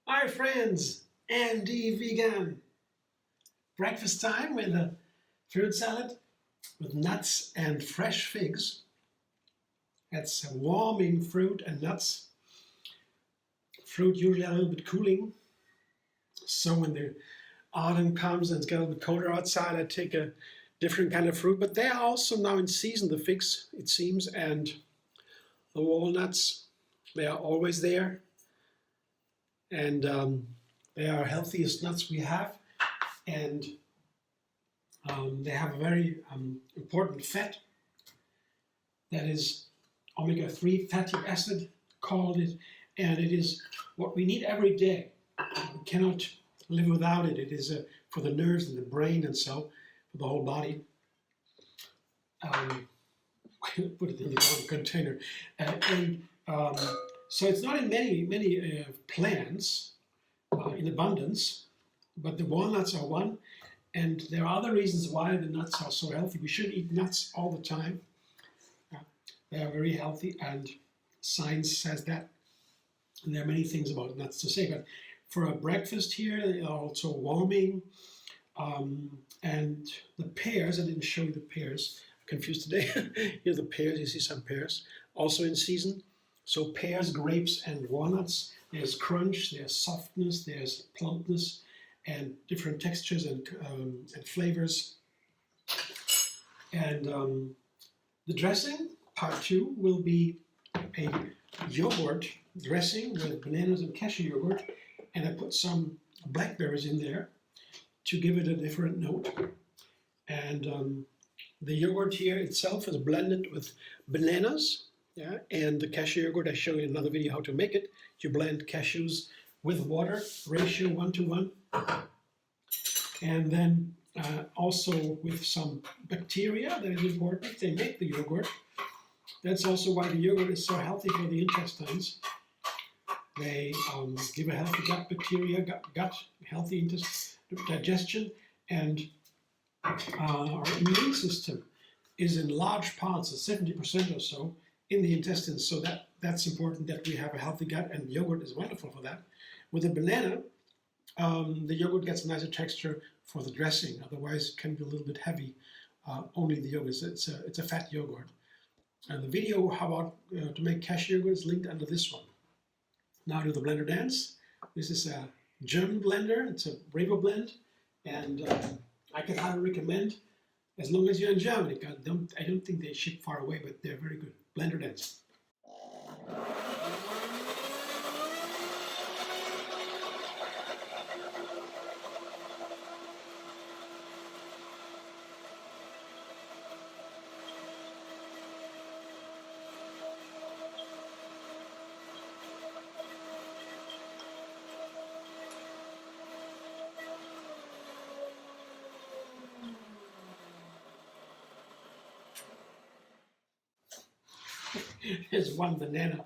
Hi friends, Andy Vegan. Breakfast time with a fruit salad with nuts and fresh figs. That's warming fruit and nuts. Fruit usually a little bit cooling. So when the autumn comes and it's getting a little bit colder outside, I take a different kind of fruit. But they are also now in season, the figs, it seems, and the walnuts. They are always there. And they are healthiest nuts we have, and they have a very important fat that is omega-3 fatty acid, called it, and it is what we need every day. We cannot live without it. It is for the nerves and the brain, and so for the whole body. Put it in the wrong container, so it's not in many plants in abundance, but the walnuts are one, and there are other reasons why the nuts are so healthy. We shouldn't eat nuts all the time. They are very healthy, and science says that. And there are many things about nuts to say, but for a breakfast here, they are also warming. And the pears, I didn't show you the pears, I'm confused today. Here's the pears, you see some pears, also in season. So pears, grapes, and walnuts. There's crunch, there's softness, there's plumpness, and different textures and flavors. And the dressing, part 2, will be a yogurt dressing with bananas and cashew yogurt, and I put some blackberries in there to give it a different note. And the yogurt here itself is blended with bananas. Yeah, and the cashew yogurt, I show you in another video how to make it. You blend cashews with water, ratio 1:1. And then also with some bacteria, that is important. They make the yogurt. That's also why the yogurt is so healthy for the intestines. They give a healthy gut bacteria, gut healthy digestion, and our immune system is in large parts, 70% or so, in the intestines, so that's important that we have a healthy gut, and yogurt is wonderful for that. With a banana, the yogurt gets a nicer texture for the dressing, otherwise it can be a little bit heavy, only the yogurt. It's a fat yogurt. And the video how about to make cashew yogurt is linked under this one. Now to the blender dance. This is a German blender, it's a Bravo blend, and I can highly recommend, as long as you're in Germany. I don't think they ship far away, but they're very good. Blender dance. There's one banana,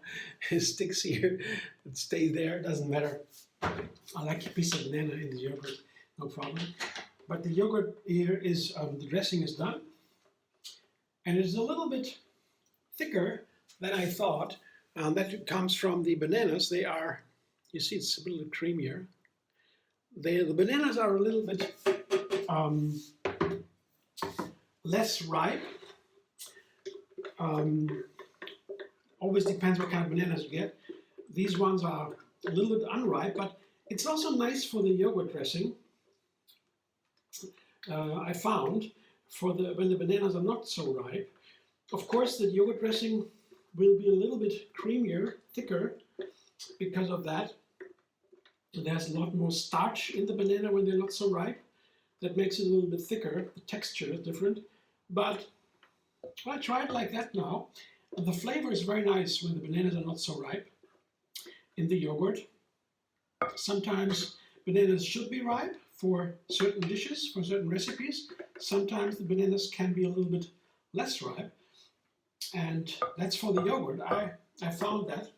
it sticks here, it stays there, doesn't matter. I like a piece of banana in the yogurt, no problem. But the yogurt here is, the dressing is done, and it's a little bit thicker than I thought. That comes from the bananas. They are, you see it's a little creamier. The bananas are a little bit less ripe. Always depends what kind of bananas you get. These ones are a little bit unripe, but it's also nice for the yogurt dressing. I found when the bananas are not so ripe. Of course, the yogurt dressing will be a little bit creamier, thicker, because of that. There's a lot more starch in the banana when they're not so ripe. That makes it a little bit thicker. The texture is different, but I try it like that now. The flavor is very nice when the bananas are not so ripe in the yogurt. Sometimes bananas should be ripe for certain dishes, for certain recipes. Sometimes the bananas can be a little bit less ripe. And that's for the yogurt. I found that.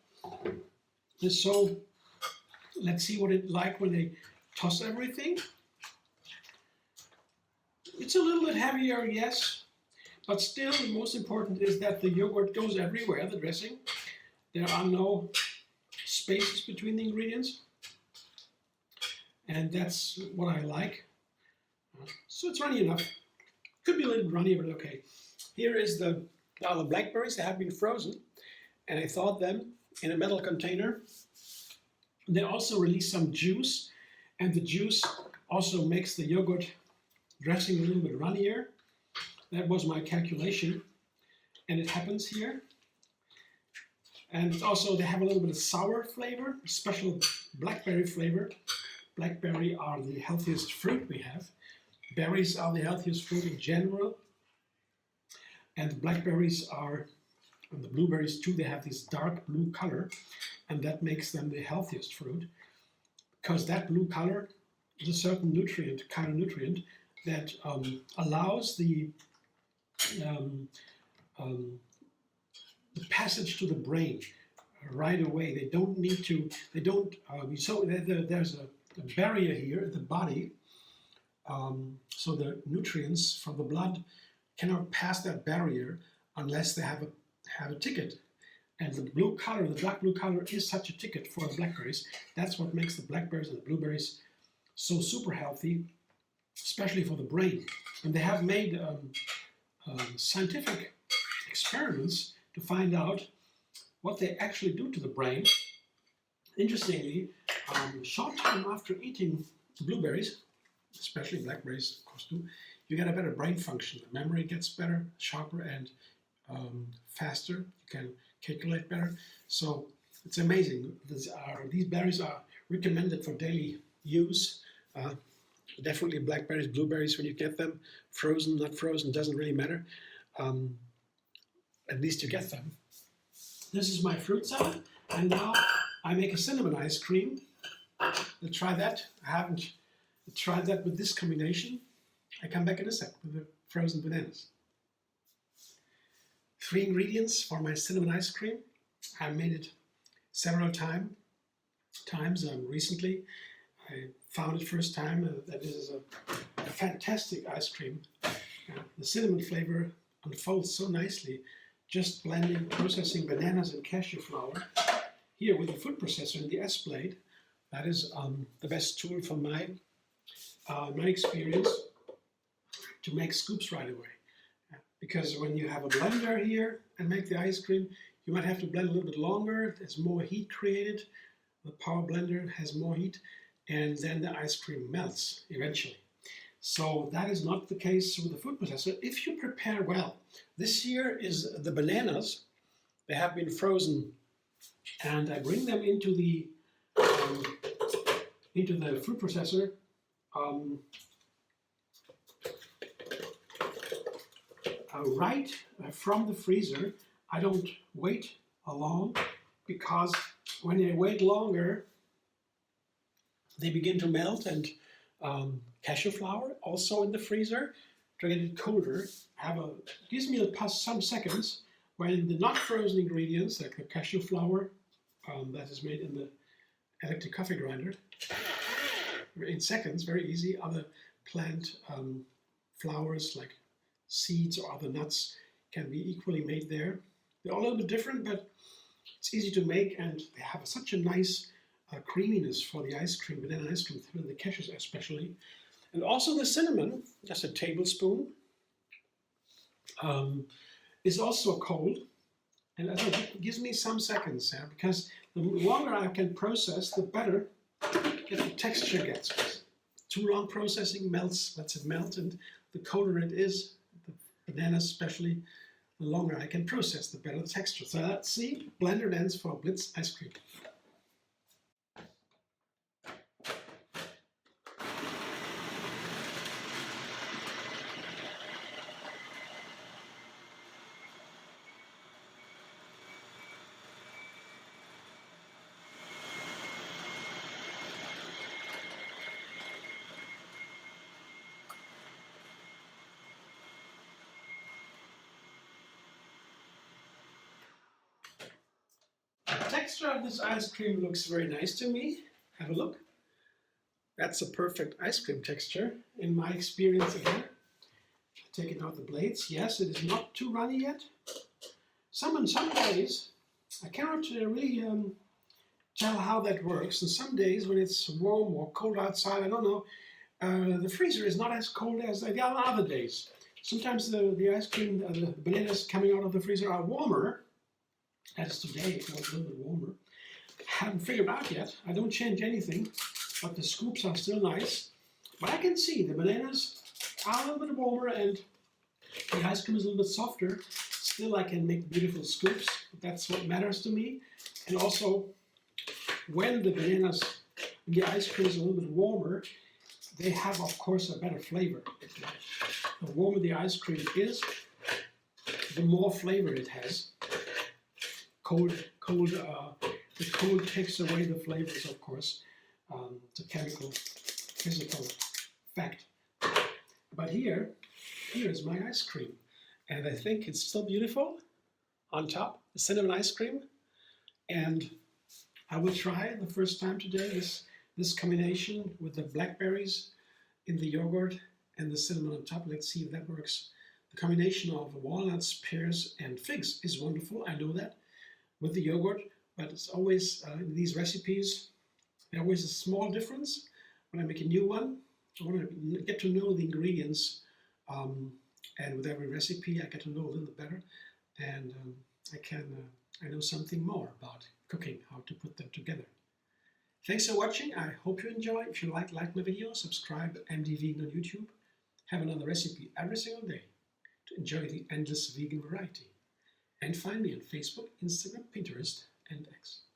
And so Let's see what it's like when they toss everything. It's a little bit heavier, yes, but still the most important is that the yogurt goes everywhere, the dressing. There are no spaces between the ingredients, and that's what I like. So it's runny enough. Could be a little runny, but okay. Here is the blackberries that have been frozen, and I thawed them in a metal container. They also release some juice, and the juice also makes the yogurt dressing a little bit runnier. That was my calculation, and it happens here. And also they have a little bit of sour flavor, a special blackberry flavor. Blackberry are the healthiest fruit we have. Berries are the healthiest fruit in general. And the blackberries are, and the blueberries too, they have this dark blue color, and that makes them the healthiest fruit, because that blue color is a certain nutrient, color nutrient, that allows the passage to the brain right away. They don't need to, so there's a barrier here at the body, so the nutrients from the blood cannot pass that barrier unless they have a ticket. And the blue color, the dark blue color, is such a ticket for the blackberries. That's what makes the blackberries and the blueberries so super healthy, especially for the brain. And they have made scientific experiments to find out what they actually do to the brain. Interestingly, a short time after eating blueberries, especially blackberries, of course, too, you get a better brain function. The memory gets better, sharper, and faster. You can calculate better. So it's amazing. These berries are recommended for daily use. Definitely blackberries, blueberries, when you get them, frozen, not frozen, doesn't really matter. At least you get them. This is my fruit salad, and now I make a cinnamon ice cream. Let's try that. I haven't tried that with this combination. I come back in a sec with the frozen bananas. 3 ingredients for my cinnamon ice cream. I made it several times recently. I found it first time that this is a fantastic ice cream. The cinnamon flavor unfolds so nicely, just blending, processing bananas and cashew flour. Here with the food processor and the S-blade, that is the best tool from my experience to make scoops right away. Because when you have a blender here and make the ice cream, you might have to blend a little bit longer. There's more heat created. The power blender has more heat, and then the ice cream melts eventually. So that is not the case with the food processor if you prepare well. This here is the bananas. They have been frozen, and I bring them into the food processor. Right from the freezer. I don't wait long, because when they wait longer, they begin to melt, and cashew flour also in the freezer to get it colder. Gives me some seconds when the not frozen ingredients, like the cashew flour that is made in the electric coffee grinder, in seconds, very easy. Other plant flours like seeds or other nuts can be equally made there. They're all a little bit different, but it's easy to make, and they have such a nice creaminess for the ice cream, banana ice cream, the cashews especially. And also the cinnamon, just a tablespoon, is also cold, and it gives me some seconds there, because the longer I can process, the better the texture gets. Too long processing lets it melt, and the colder it is, the bananas especially, the longer I can process, the better the texture. So let's see, blender ends for Blitz ice cream. The texture of this ice cream looks very nice to me. have a look. That's a perfect ice cream texture in my experience again. Taking out the blades. Yes, it is not too runny yet. Some days, I cannot really tell how that works. And some days when it's warm or cold outside, I don't know, the freezer is not as cold as the other days. Sometimes the ice cream, the bananas coming out of the freezer are warmer, as today, it was a little bit warmer. Haven't figured out yet. I don't change anything, but the scoops are still nice. But I can see the bananas are a little bit warmer and the ice cream is a little bit softer. Still, I can make beautiful scoops. That's what matters to me. And also, when the bananas and the ice cream is a little bit warmer, they have, of course, a better flavor. The warmer the ice cream is, the more flavor it has. The cold takes away the flavors, of course. It's a chemical, physical fact. But here's my ice cream. And I think it's still beautiful on top, the cinnamon ice cream. And I will try the first time today this combination with the blackberries in the yogurt and the cinnamon on top. Let's see if that works. The combination of walnuts, pears, and figs is wonderful. I know that with the yogurt, but it's always in these recipes, there's always a small difference. When I make a new one, I want to get to know the ingredients, and with every recipe, I get to know a little better, and I know something more about cooking, how to put them together. Thanks for watching. I hope you enjoy. If you like my video, subscribe MD Vegan on YouTube. Have another recipe every single day to enjoy the endless vegan variety. And find me on Facebook, Instagram, Pinterest, and X.